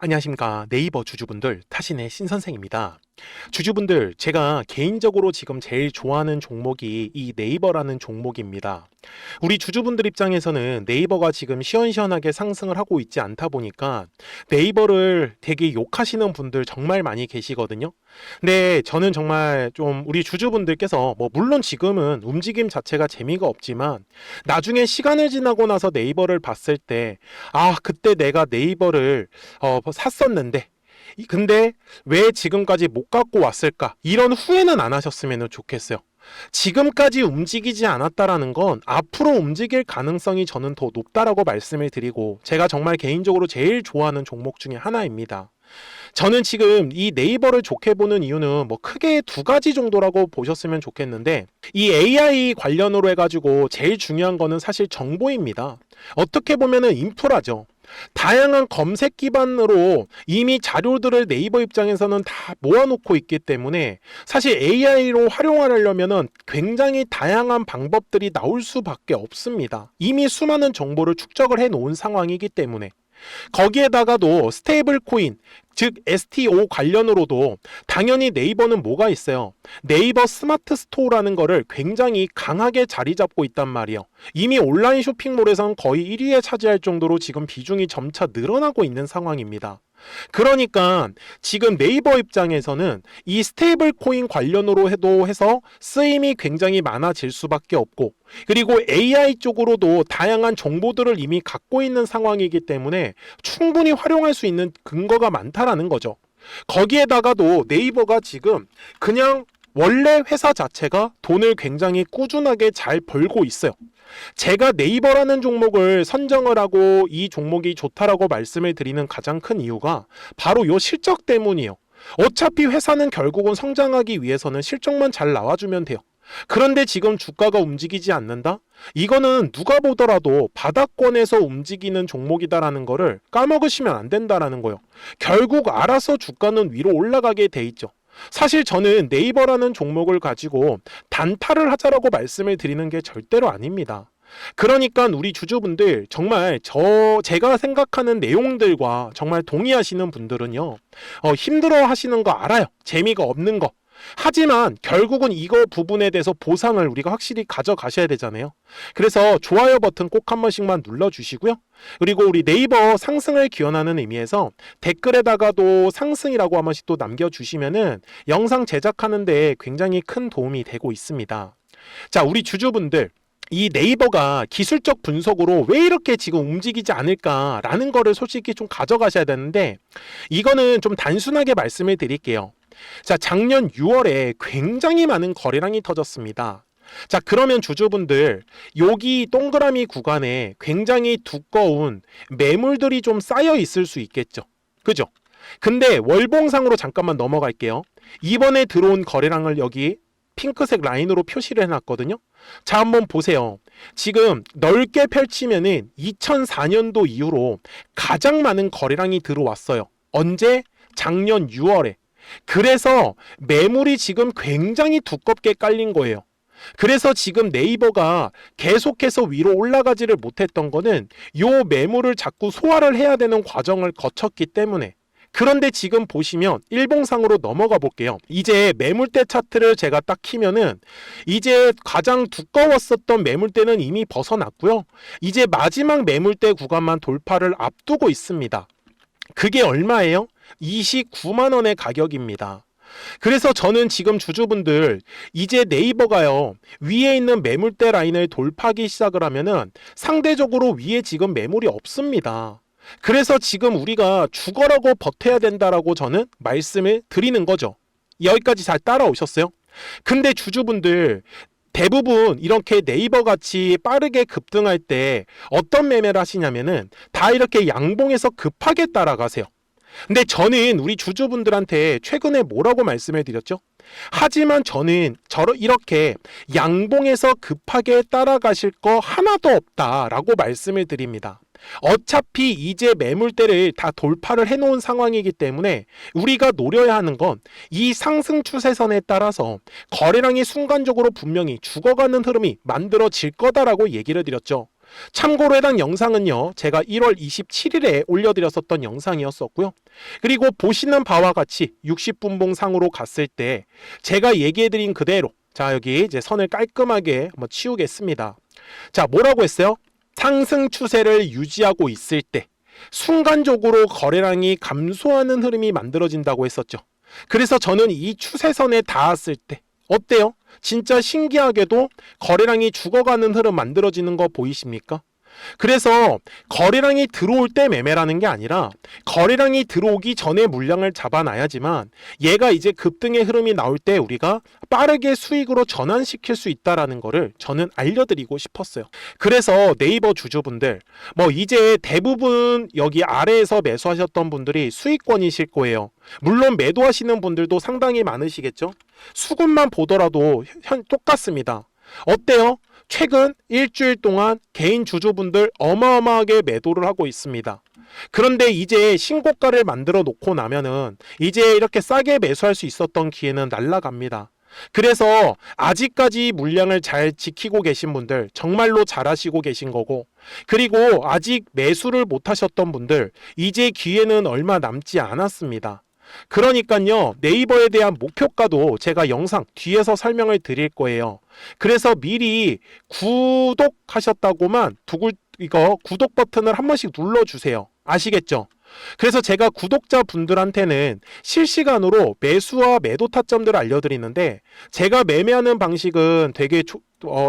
안녕하십니까. 네이버 주주분들, 타신의 신선생입니다. 주주분들, 제가 개인적으로 지금 제일 좋아하는 종목이 이 네이버라는 종목입니다. 우리 주주분들 입장에서는 네이버가 지금 시원시원하게 상승을 하고 있지 않다 보니까 네이버를 되게 욕하시는 분들 정말 많이 계시거든요. 근데 저는 정말 좀 우리 주주분들께서 물론 지금은 움직임 자체가 재미가 없지만 나중에 시간을 지나고 나서 네이버를 봤을 때 그때 내가 네이버를 샀었는데 근데 왜 지금까지 못 갖고 왔을까? 이런 후회는 안 하셨으면 좋겠어요. 지금까지 움직이지 않았다라는 건 앞으로 움직일 가능성이 저는 더 높다라고 말씀을 드리고 제가 정말 개인적으로 제일 좋아하는 종목 중에 하나입니다. 저는 지금 이 네이버를 좋게 보는 이유는 크게 두 가지 정도라고 보셨으면 좋겠는데 이 AI 관련으로 해가지고 제일 중요한 거는 사실 정보입니다. 어떻게 보면은 인프라죠. 다양한 검색 기반으로 이미 자료들을 네이버 입장에서는 다 모아놓고 있기 때문에 사실 AI로 활용하려면은 굉장히 다양한 방법들이 나올 수밖에 없습니다. 이미 수많은 정보를 축적을 해 놓은 상황이기 때문에 거기에다가도 스테이블 코인 즉 STO 관련으로도 당연히 네이버는 뭐가 있어요. 네이버 스마트 스토어라는 거를 굉장히 강하게 자리 잡고 있단 말이에요. 이미 온라인 쇼핑몰에서는 거의 1위에 차지할 정도로 지금 비중이 점차 늘어나고 있는 상황입니다. 그러니까 지금 네이버 입장에서는 이 스테이블 코인 관련으로 해서 쓰임이 굉장히 많아질 수밖에 없고 그리고 AI 쪽으로도 다양한 정보들을 이미 갖고 있는 상황이기 때문에 충분히 활용할 수 있는 근거가 많다라는 거죠. 거기에다가도 네이버가 지금 그냥 원래 회사 자체가 돈을 굉장히 꾸준하게 잘 벌고 있어요. 제가 네이버라는 종목을 선정을 하고 이 종목이 좋다라고 말씀을 드리는 가장 큰 이유가 바로 이 실적 때문이에요. 어차피 회사는 결국은 성장하기 위해서는 실적만 잘 나와주면 돼요. 그런데 지금 주가가 움직이지 않는다? 이거는 누가 보더라도 바닥권에서 움직이는 종목이다라는 거를 까먹으시면 안 된다라는 거예요. 결국 알아서 주가는 위로 올라가게 돼 있죠. 사실 저는 네이버라는 종목을 가지고 단타를 하자라고 말씀을 드리는 게 절대로 아닙니다. 그러니까 우리 주주분들 정말 제가 생각하는 내용들과 정말 동의하시는 분들은요, 힘들어 하시는 거 알아요. 재미가 없는 거. 하지만 결국은 이거 부분에 대해서 보상을 우리가 확실히 가져가셔야 되잖아요. 그래서 좋아요 버튼 꼭 한 번씩만 눌러주시고요. 그리고 우리 네이버 상승을 기원하는 의미에서 댓글에다가도 상승이라고 한 번씩 또 남겨주시면은 영상 제작하는 데 굉장히 큰 도움이 되고 있습니다. 자, 우리 주주분들. 이 네이버가 기술적 분석으로 왜 이렇게 지금 움직이지 않을까라는 거를 솔직히 좀 가져가셔야 되는데 이거는 좀 단순하게 말씀을 드릴게요. 자, 작년 6월에 굉장히 많은 거래량이 터졌습니다. 자, 그러면 주주분들 여기 동그라미 구간에 굉장히 두꺼운 매물들이 좀 쌓여 있을 수 있겠죠. 그죠? 근데 월봉상으로 잠깐만 넘어갈게요. 이번에 들어온 거래량을 여기 핑크색 라인으로 표시를 해놨거든요. 자, 한번 보세요. 지금 넓게 펼치면은 2004년도 이후로 가장 많은 거래량이 들어왔어요. 언제? 작년 6월에. 그래서 매물이 지금 굉장히 두껍게 깔린 거예요. 그래서 지금 네이버가 계속해서 위로 올라가지를 못했던 거는 요 매물을 자꾸 소화를 해야 되는 과정을 거쳤기 때문에. 그런데 지금 보시면 일봉상으로 넘어가 볼게요. 이제 매물대 차트를 제가 딱 키면은 이제 가장 두꺼웠었던 매물대는 이미 벗어났고요. 이제 마지막 매물대 구간만 돌파를 앞두고 있습니다. 그게 얼마예요? 29만 원의 가격입니다. 그래서 저는 지금 주주분들 이제 네이버가요 위에 있는 매물대 라인을 돌파하기 시작을 하면은 상대적으로 위에 지금 매물이 없습니다. 그래서 지금 우리가 죽어라고 버텨야 된다라고 저는 말씀을 드리는 거죠. 여기까지 잘 따라오셨어요? 근데 주주분들 대부분 이렇게 네이버 같이 빠르게 급등할 때 어떤 매매를 하시냐면은 다 이렇게 양봉에서 급하게 따라가세요. 근데 저는 우리 주주분들한테 최근에 뭐라고 말씀을 드렸죠? 하지만 저는 이렇게 양봉에서 급하게 따라가실 거 하나도 없다라고 말씀을 드립니다. 어차피 이제 매물대를 다 돌파를 해놓은 상황이기 때문에 우리가 노려야 하는 건 이 상승 추세선에 따라서 거래량이 순간적으로 분명히 죽어가는 흐름이 만들어질 거다라고 얘기를 드렸죠. 참고로 해당 영상은요, 제가 1월 27일에 올려드렸었던 영상이었었고요. 그리고 보시는 바와 같이 60분봉 상으로 갔을 때 제가 얘기해드린 그대로, 자, 여기 이제 선을 깔끔하게 한번 치우겠습니다. 자, 뭐라고 했어요? 상승 추세를 유지하고 있을 때 순간적으로 거래량이 감소하는 흐름이 만들어진다고 했었죠. 그래서 저는 이 추세선에 닿았을 때 어때요? 진짜 신기하게도 거래량이 죽어가는 흐름 만들어지는 거 보이십니까? 그래서 거래량이 들어올 때 매매라는 게 아니라 거래량이 들어오기 전에 물량을 잡아놔야지만 얘가 이제 급등의 흐름이 나올 때 우리가 빠르게 수익으로 전환시킬 수 있다라는 거를 저는 알려드리고 싶었어요. 그래서 네이버 주주분들, 뭐 이제 대부분 여기 아래에서 매수하셨던 분들이 수익권이실 거예요. 물론 매도하시는 분들도 상당히 많으시겠죠. 수급만 보더라도 똑같습니다. 어때요? 최근 일주일 동안 개인 주주분들 어마어마하게 매도를 하고 있습니다. 그런데 이제 신고가를 만들어 놓고 나면은 이제 이렇게 싸게 매수할 수 있었던 기회는 날아갑니다. 그래서 아직까지 물량을 잘 지키고 계신 분들 정말로 잘하시고 계신 거고, 그리고 아직 매수를 못 하셨던 분들 이제 기회는 얼마 남지 않았습니다. 그러니까요, 네이버에 대한 목표가도 제가 영상 뒤에서 설명을 드릴 거예요. 그래서 미리 구독하셨다고만 이거 구독 버튼을 한 번씩 눌러주세요. 아시겠죠? 그래서 제가 구독자분들한테는 실시간으로 매수와 매도 타점들을 알려드리는데, 제가 매매하는 방식은 되게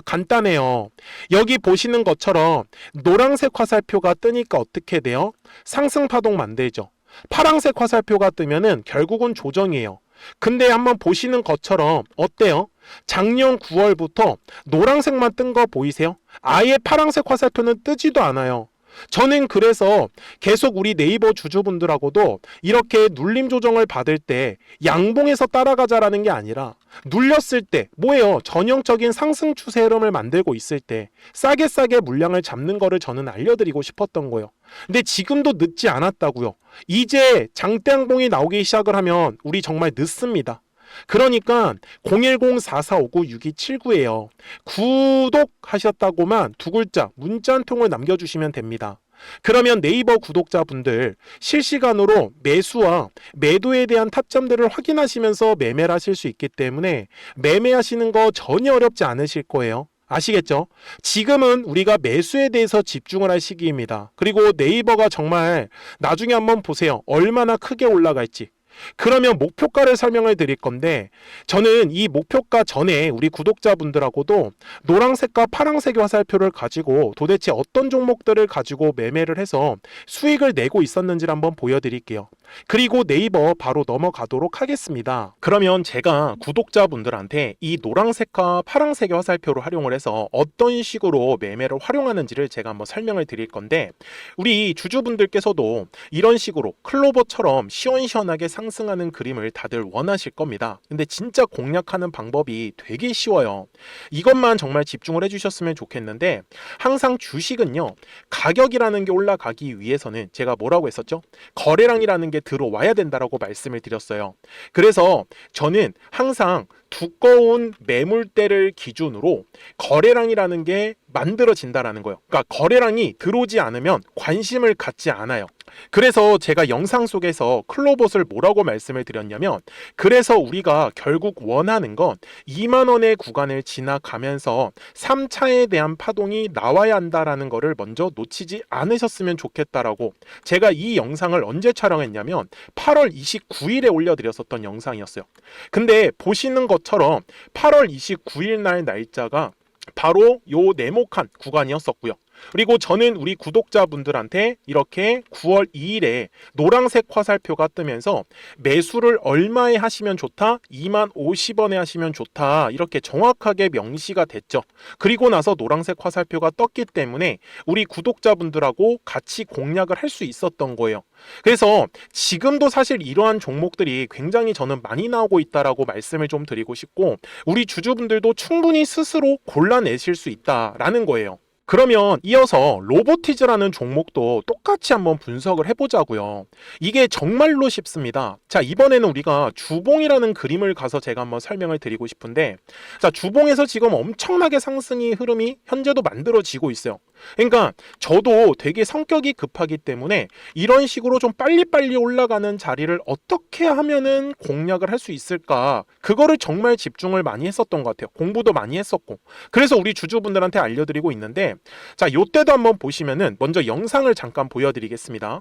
간단해요. 여기 보시는 것처럼 노란색 화살표가 뜨니까 어떻게 돼요? 상승 파동 만들죠. 파란색 화살표가 뜨면은 결국은 조정이에요. 근데 한번 보시는 것처럼 어때요? 작년 9월부터 노란색만 뜬 거 보이세요? 아예 파란색 화살표는 뜨지도 않아요. 저는 그래서 계속 우리 네이버 주주분들하고도 이렇게 눌림 조정을 받을 때 양봉에서 따라가자라는 게 아니라 눌렸을 때 뭐예요? 전형적인 상승 추세 흐름을 만들고 있을 때 싸게 물량을 잡는 거를 저는 알려드리고 싶었던 거예요. 근데 지금도 늦지 않았다고요. 이제 장대양봉이 나오기 시작을 하면 우리 정말 늦습니다. 그러니까 010-4459-6279예요. 구독하셨다고만 두 글자 문자 한 통을 남겨주시면 됩니다. 그러면 네이버 구독자분들 실시간으로 매수와 매도에 대한 타점들을 확인하시면서 매매를 하실 수 있기 때문에 매매하시는 거 전혀 어렵지 않으실 거예요. 아시겠죠? 지금은 우리가 매수에 대해서 집중을 할 시기입니다. 그리고 네이버가 정말 나중에 한번 보세요. 얼마나 크게 올라갈지. 그러면 목표가를 설명을 드릴 건데, 저는 이 목표가 전에 우리 구독자분들하고도 노란색과 파란색의 화살표를 가지고 도대체 어떤 종목들을 가지고 매매를 해서 수익을 내고 있었는지를 한번 보여드릴게요. 그리고 네이버 바로 넘어가도록 하겠습니다. 그러면 제가 구독자분들한테 이 노란색과 파란색의 화살표를 활용을 해서 어떤 식으로 매매를 활용하는지를 제가 한번 설명을 드릴 건데, 우리 주주분들께서도 이런 식으로 클로버처럼 시원시원하게 상승하는 그림을 다들 원하실 겁니다. 근데 진짜 공략하는 방법이 되게 쉬워요. 이것만 정말 집중을 해주셨으면 좋겠는데, 항상 주식은요, 가격이라는 게 올라가기 위해서는 제가 뭐라고 했었죠? 거래량이라는 게 들어와야 된다라고 말씀을 드렸어요. 그래서 저는 항상 두꺼운 매물대를 기준으로 거래량이라는 게 만들어진다라는 거예요. 그러니까 거래량이 들어오지 않으면 관심을 갖지 않아요. 그래서 제가 영상 속에서 클로봇을 뭐라고 말씀을 드렸냐면, 그래서 우리가 결국 원하는 건 2만 원의 구간을 지나가면서 3차에 대한 파동이 나와야 한다라는 거를 먼저 놓치지 않으셨으면 좋겠다라고, 제가 이 영상을 언제 촬영했냐면 8월 29일에 올려드렸었던 영상이었어요. 근데 보시는 것처럼 8월 29일 날 날짜가 바로 요 네모칸 구간이었었고요. 그리고 저는 우리 구독자분들한테 이렇게 9월 2일에 노란색 화살표가 뜨면서 매수를 얼마에 하시면 좋다? 2만 50원에 하시면 좋다. 이렇게 정확하게 명시가 됐죠. 그리고 나서 노란색 화살표가 떴기 때문에 우리 구독자분들하고 같이 공략을 할 수 있었던 거예요. 그래서 지금도 사실 이러한 종목들이 굉장히 저는 많이 나오고 있다라고 말씀을 좀 드리고 싶고, 우리 주주분들도 충분히 스스로 골라내실 수 있다라는 거예요. 그러면 이어서 로보티즈라는 종목도 똑같이 한번 분석을 해보자고요. 이게 정말로 쉽습니다. 자, 이번에는 우리가 주봉이라는 그림을 가서 제가 한번 설명을 드리고 싶은데, 자, 주봉에서 지금 엄청나게 상승의 흐름이 현재도 만들어지고 있어요. 그러니까 저도 되게 성격이 급하기 때문에 이런 식으로 좀 빨리빨리 올라가는 자리를 어떻게 하면은 공략을 할 수 있을까? 그거를 정말 집중을 많이 했었던 것 같아요. 공부도 많이 했었고. 그래서 우리 주주분들한테 알려드리고 있는데, 자, 요때도 한번 보시면은 먼저 영상을 잠깐 보여드리겠습니다.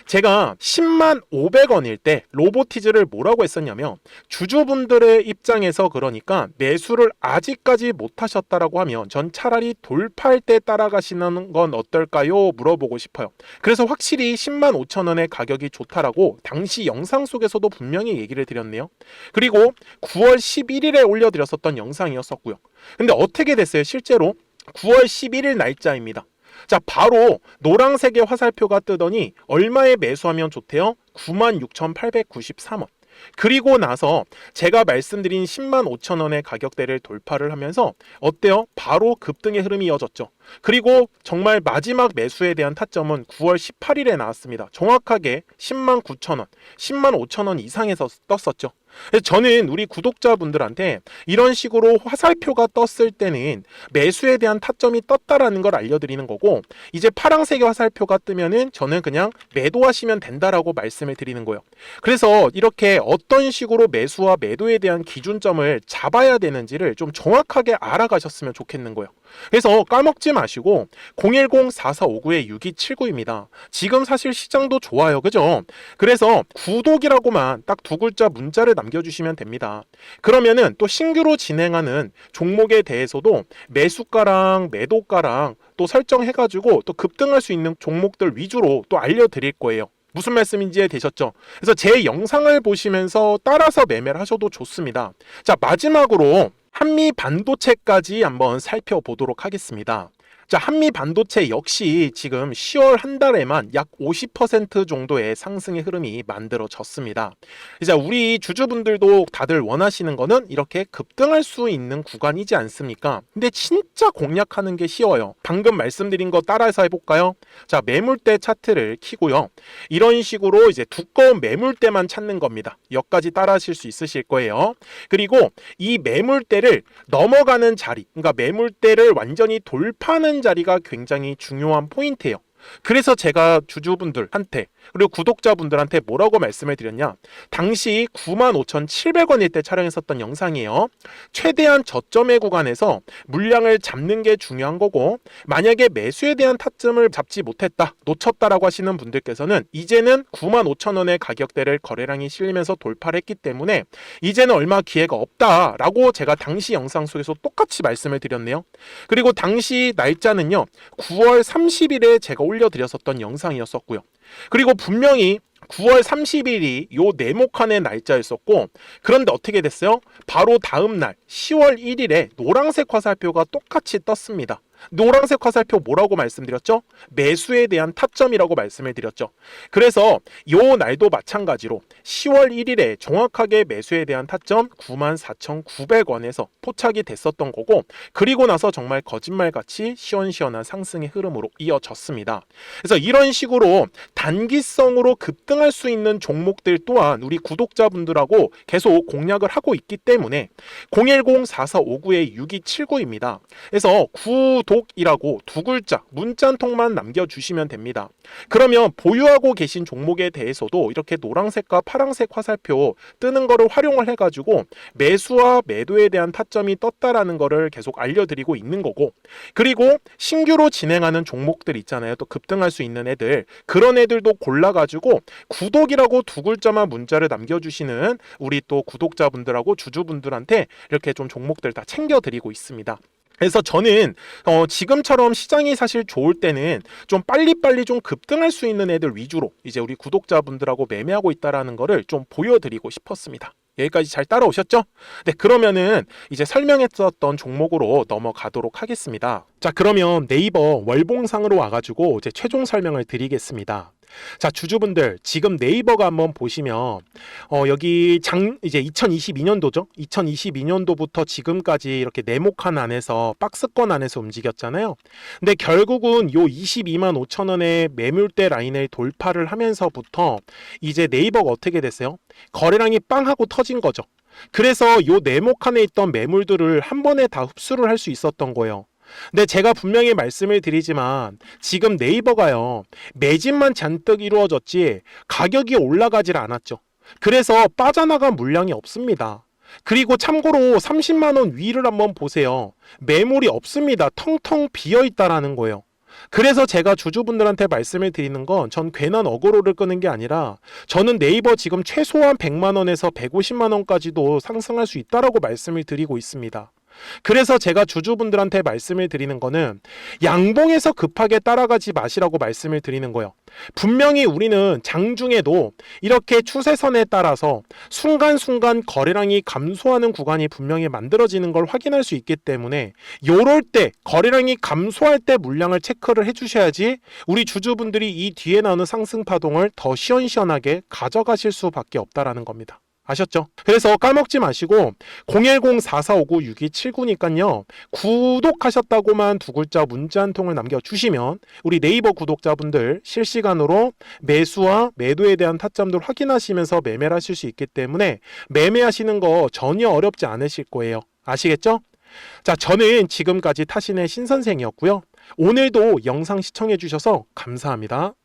제가 10만 500원일 때 로보티즈를 뭐라고 했었냐면, 주주분들의 입장에서 그러니까 매수를 아직까지 못 하셨다라고 하면 전 차라리 돌파할 때 따라가시는 건 어떨까요? 물어보고 싶어요. 그래서 확실히 10만 5천 원의 가격이 좋다라고 당시 영상 속에서도 분명히 얘기를 드렸네요. 그리고 9월 11일에 올려드렸었던 영상이었었고요. 근데 어떻게 됐어요? 실제로 9월 11일 날짜입니다. 자, 바로 노란색의 화살표가 뜨더니 얼마에 매수하면 좋대요? 96,893원. 그리고 나서 제가 말씀드린 10만 5천 원의 가격대를 돌파를 하면서 어때요? 바로 급등의 흐름이 이어졌죠. 그리고 정말 마지막 매수에 대한 타점은 9월 18일에 나왔습니다. 정확하게 10만 9천 원, 10만 5천 원 이상에서 떴었죠. 저는 우리 구독자분들한테 이런 식으로 화살표가 떴을 때는 매수에 대한 타점이 떴다라는 걸 알려드리는 거고, 이제 파란색의 화살표가 뜨면은 저는 그냥 매도하시면 된다라고 말씀을 드리는 거예요. 그래서 이렇게 어떤 식으로 매수와 매도에 대한 기준점을 잡아야 되는지를 좀 정확하게 알아가셨으면 좋겠는 거예요. 그래서 까먹지 마시고 010-4459-6279입니다. 지금 사실 시장도 좋아요. 그죠? 그래서 구독이라고만 딱 두 글자 문자를 남겨주시면 됩니다. 그러면은 또 신규로 진행하는 종목에 대해서도 매수가랑 매도가랑 또 설정해가지고 또 급등할 수 있는 종목들 위주로 또 알려드릴 거예요. 무슨 말씀인지 되셨죠? 그래서 제 영상을 보시면서 따라서 매매를 하셔도 좋습니다. 자, 마지막으로 한미 반도체까지 한번 살펴보도록 하겠습니다. 자, 한미 반도체 역시 지금 10월 한 달에만 약 50% 정도의 상승의 흐름이 만들어졌습니다. 이제 우리 주주분들도 다들 원하시는 거는 이렇게 급등할 수 있는 구간이지 않습니까? 근데 진짜 공략하는 게 쉬워요. 방금 말씀드린 거 따라서 해볼까요? 자, 매물대 차트를 키고요. 이런 식으로 이제 두꺼운 매물대만 찾는 겁니다. 여기까지 따라 하실 수 있으실 거예요. 그리고 이 매물대를 넘어가는 자리, 그러니까 매물대를 완전히 돌파하는 자리가 굉장히 중요한 포인트예요. 그래서 제가 주주분들한테 그리고 구독자분들한테 뭐라고 말씀을 드렸냐, 당시 95,700원일 때 촬영했었던 영상이에요. 최대한 저점의 구간에서 물량을 잡는 게 중요한 거고, 만약에 매수에 대한 타점을 잡지 못했다, 놓쳤다라고 하시는 분들께서는 이제는 95,000원의 가격대를 거래량이 실리면서 돌파를 했기 때문에 이제는 얼마 기회가 없다라고 제가 당시 영상 속에서 똑같이 말씀을 드렸네요. 그리고 당시 날짜는요, 9월 30일에 제가 올려드렸었던 영상이었었고요. 그리고 분명히 9월 30일이 요 네모칸의 날짜였었고, 그런데 어떻게 됐어요? 바로 다음 날 10월 1일에 노란색 화살표가 똑같이 떴습니다. 노란색 화살표 뭐라고 말씀드렸죠? 매수에 대한 타점이라고 말씀을 드렸죠. 그래서 요 날도 마찬가지로 10월 1일에 정확하게 매수에 대한 타점 94,900원에서 포착이 됐었던 거고, 그리고 나서 정말 거짓말같이 시원시원한 상승의 흐름으로 이어졌습니다. 그래서 이런 식으로 단기성으로 급등할 수 있는 종목들 또한 우리 구독자분들하고 계속 공략을 하고 있기 때문에 010-4459-6279입니다. 그래서 구독이라고 두 글자 문자 한 통만 남겨주시면 됩니다. 그러면 보유하고 계신 종목에 대해서도 이렇게 노란색과 파란색 화살표 뜨는 거를 활용을 해가지고 매수와 매도에 대한 타점이 떴다라는 거를 계속 알려드리고 있는 거고, 그리고 신규로 진행하는 종목들 있잖아요. 또 급등할 수 있는 애들, 그런 애들도 골라가지고 구독이라고 두 글자만 문자를 남겨주시는 우리 또 구독자분들하고 주주분들한테 이렇게 좀 종목들 다 챙겨드리고 있습니다. 그래서 저는 지금처럼 시장이 사실 좋을 때는 좀 빨리빨리 좀 급등할 수 있는 애들 위주로 이제 우리 구독자분들하고 매매하고 있다라는 거를 좀 보여드리고 싶었습니다. 여기까지 잘 따라오셨죠? 네, 그러면은 이제 설명했었던 종목으로 넘어가도록 하겠습니다. 자, 그러면 네이버 월봉상으로 와가지고 이제 최종 설명을 드리겠습니다. 자, 주주분들 지금 네이버가 한번 보시면 여기 이제 2022년도죠. 2022년도부터 지금까지 이렇게 네모칸 안에서 박스권 안에서 움직였잖아요. 근데 결국은 요 22만 5천 원의 매물대 라인을 돌파를 하면서부터 이제 네이버가 어떻게 됐어요? 거래량이 빵 하고 터진 거죠. 그래서 요 네모칸에 있던 매물들을 한 번에 다 흡수를 할 수 있었던 거예요. 근데 제가 분명히 말씀을 드리지만 지금 네이버가요, 매집만 잔뜩 이루어졌지 가격이 올라가질 않았죠. 그래서 빠져나간 물량이 없습니다. 그리고 참고로 30만 원 위를 한번 보세요. 매물이 없습니다. 텅텅 비어 있다라는 거예요. 그래서 제가 주주분들한테 말씀을 드리는 건, 전 괜한 어그로를 끄는 게 아니라 저는 네이버 지금 최소한 100만 원에서 150만 원까지도 상승할 수 있다라고 말씀을 드리고 있습니다. 그래서 제가 주주분들한테 말씀을 드리는 거는 양봉에서 급하게 따라가지 마시라고 말씀을 드리는 거예요. 분명히 우리는 장중에도 이렇게 추세선에 따라서 순간순간 거래량이 감소하는 구간이 분명히 만들어지는 걸 확인할 수 있기 때문에, 요럴 때 거래량이 감소할 때 물량을 체크를 해주셔야지 우리 주주분들이 이 뒤에 나오는 상승 파동을 더 시원시원하게 가져가실 수밖에 없다라는 겁니다. 아셨죠? 그래서 까먹지 마시고 010-4459-6279니까요. 구독하셨다고만 두 글자 문자 한 통을 남겨주시면 우리 네이버 구독자분들 실시간으로 매수와 매도에 대한 타점들 확인하시면서 매매를 하실 수 있기 때문에 매매하시는 거 전혀 어렵지 않으실 거예요. 아시겠죠? 자, 저는 지금까지 타신의 신선생이었고요. 오늘도 영상 시청해 주셔서 감사합니다.